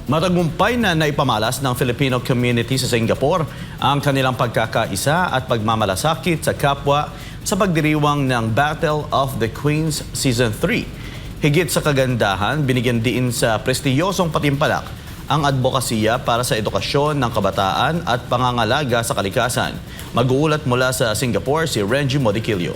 Matagumpay na naipamalas ng Filipino community sa Singapore ang kanilang pagkakaisa at pagmamalasakit sa kapwa sa pagdiriwang ng Battle of the Queens Season 3. Higit sa kagandahan, binigyan din sa prestiyosong patimpalak ang advokasya para sa edukasyon ng kabataan at pangangalaga sa kalikasan. Mag-uulat mula sa Singapore si Renji Modiquillo.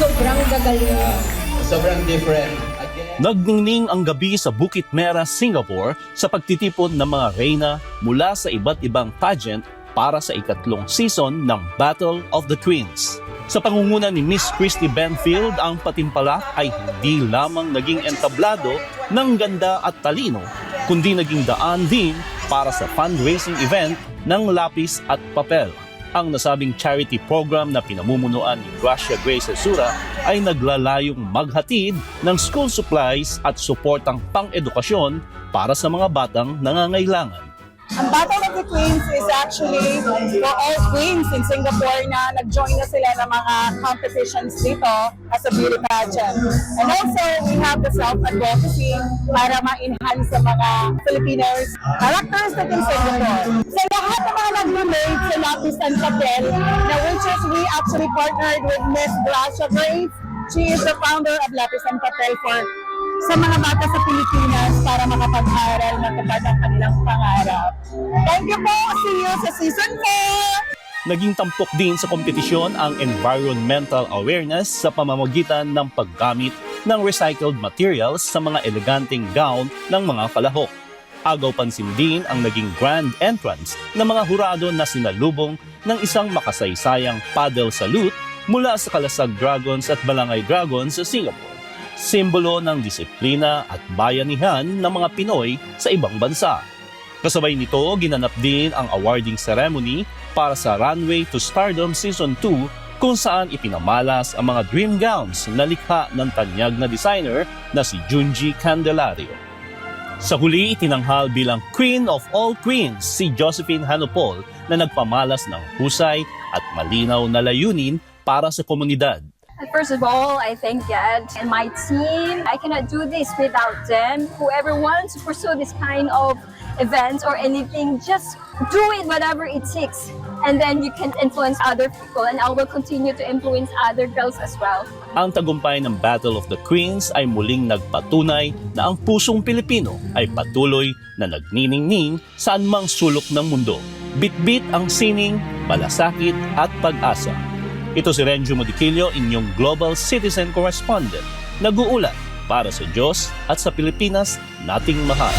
Sobrang gagaling. Sobrang different. Nagningning ang gabi sa Bukit Mera, Singapore sa pagtitipon ng mga reyna mula sa iba't ibang pageant para sa ikatlong season ng Battle of the Queens. Sa pangunguna ni Miss Christy Benfield, ang patimpalak ay hindi lamang naging entablado ng ganda at talino, kundi naging daan din para sa fundraising event ng lapis at papel. Ang nasabing charity program na pinamumunuan ni Gracia Grace Esura ay naglalayong maghatid ng school supplies at suportang pang-edukasyon para sa mga batang nangangailangan. Ang Battle of the Queens is actually for all queens in Singapore na nag-join na sila ng mga competitions dito as a beauty pageant. And also, we have the self-advocacy para ma-enhance sa mga Filipinos characteristic in Singapore. Sa lahat ng mga nag-donate sa lapis and papel, na which is we actually partnered with Miss Gracia Grace. She is the founder of Lapis and Papel for sa mga bata sa Pilipinas para makapag-aral matupad ang kanilang pangarap. Thank you po! See you sa Season 4! Naging tampok din sa kompetisyon ang environmental awareness sa pamamagitan ng paggamit ng recycled materials sa mga eleganteng gown ng mga kalahok. Agaw pansin din ang naging grand entrance ng mga hurado na sinalubong ng isang makasaysayang paddle salute mula sa Kalasag Dragons at Balangay Dragons sa Singapore. Simbolo ng disiplina at bayanihan ng mga Pinoy sa ibang bansa. Kasabay nito, ginanap din ang awarding ceremony para sa Runway to Stardom Season 2 kung saan ipinamalas ang mga dream gowns na likha ng tanyag na designer na si Junji Candelario. Sa huli, itinanghal bilang Queen of All Queens si Josephine Hanupol na nagpamalas ng husay at malinaw na layunin para sa komunidad. First of all, I thank God and my team. I cannot do this without them. Whoever wants to pursue this kind of events or anything, just do it whatever it takes. And then you can influence other people and I will continue to influence other girls as well. Ang tagumpay ng Battle of the Queens ay muling nagpatunay na ang pusong Pilipino ay patuloy na nagniningning saan mang sulok ng mundo. Bitbit ang sining, malasakit at pag-asa. Ito si Renji Modiquillo, inyong Global Citizen Correspondent, nag-uulat para sa Diyos at sa Pilipinas nating mahal.